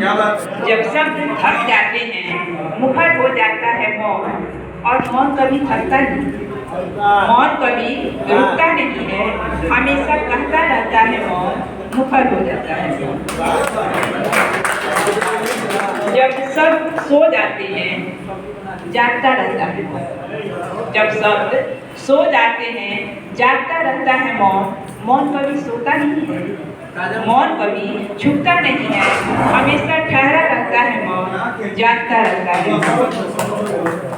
जब सब थक जाते हैं, मुखर हो जाता है मौन, और मौन कभी थकता नहीं, मौन कभी रुकता नहीं है, हमेशा कहता रहता है मौन, मुखर हो जाता है। जब सब सो जाते हैं, जागता रहता है मौन। जब सब सो जाते हैं, जागता रहता है मौन, मौन कभी सोता नहीं है, मौन कभी छुपता नहीं है, हमेशा ठहरा रहता है मौन, जागता रहता है।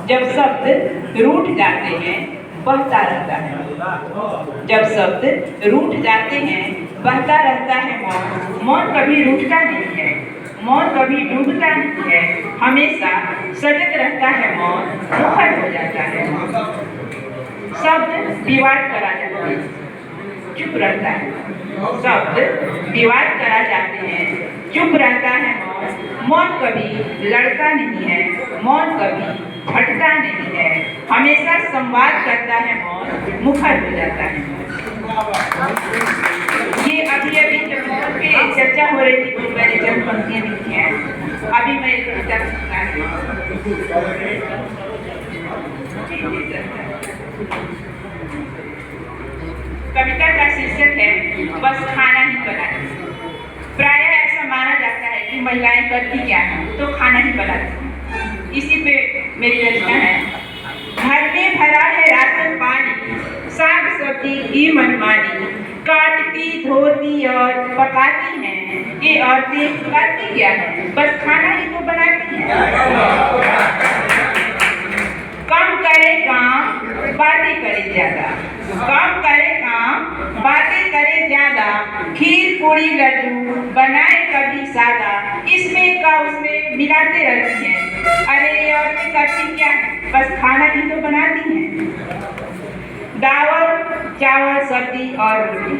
जब शब्द रूठ जाते हैं, बहता रहता है। जब शब्द रूठ जाते हैं, बहता रहता है मौन, मौन कभी रूठता नहीं है, मौन कभी डूबता नहीं है, हमेशा सजग रहता है मौन, मुखर हो जाता है। शब्द विवाद करा जाता है, चुप रहता है। शब्द विवाद करा जाते हैं, चुप रहता है मौन, मौन कभी लड़ता नहीं है, मौन कभी हटता नहीं है, हमेशा संवाद करता है मौन, मुखर हो जाता है। ये अभी जब मौन पे चर्चा हो रही थी तो मैंने जब पंक्तियां लिखी हैं, अभी मैं एक कविता सुना है। कविता का शीर्षक है बस खाना ही बनाती। प्रायः ऐसा माना जाता है कि महिलाएं करती क्या है, तो खाना ही बनाती। इसी पे मेरी रचना है। घर में भरा है राशन पानी, साग सब्जी की मनमानी, काटती धोती और पकाती हैं, ये औरतें करती क्या है, बस खाना ही तो बनाती हैं। कम करे काम, बातें करे ज्यादा, कम करे काम, बातें करे ज्यादा, खीर पूरी लड्डू बनाए कभी सादा, इसमें का उसमें मिलाते रहती हैं। अरे ये औरतें करती क्या है, बस खाना ही तो बनाती हैं। दाल चावल सब्जी और रोटी,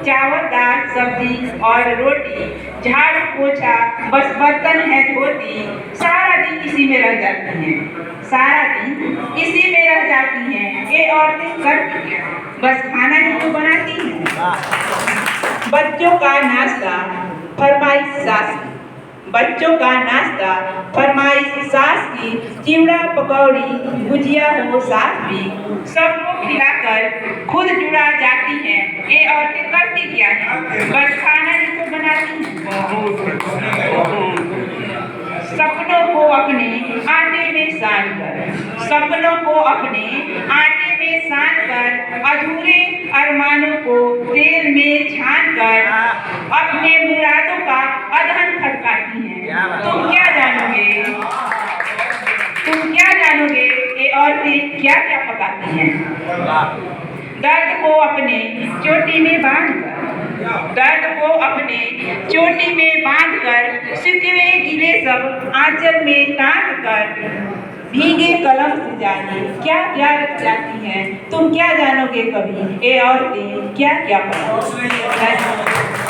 चावल दाल सब्जी और रोटी, झाड़ू पोछा बस बर्तन है धोती, सारा दिन इसी में रह जाती हैं, सारा दिन इसी में रह जाती हैं। ये औरतें करती क्या, बस खाना ही तो बनाती हैं। बच्चों का नाश्ता फरमाइश सास की, बच्चों का नाश्ता फरमाइश सास की, चिवड़ा पकौड़ी भुजिया हो साथ भी, सबको खिलाकर खुद जुड़ा जाती हैं। ये औरतें करती क्या है, बस खाना ही तो बनाती हैं। सपनों को अपने आटे में सान कर, सपनों को अपने आटे में सान कर, अधूरे अरमानों को तेल में छान कर, अपने मुरादों का अधन खटकाती हैं। तुम क्या जानोगे, तुम क्या जानोगे ये औरतें क्या क्या पकाती हैं। दर्द को अपने चोटी में बांध कर, दर्द को अपने चोटी में बांध कर, सिकवे गिले सब आंचल में टांग कर, भीगे कलम से जाने क्या क्या रच जाती हैं। तुम क्या जानोगे कभी ये औरतें क्या क्या पकाती हैं।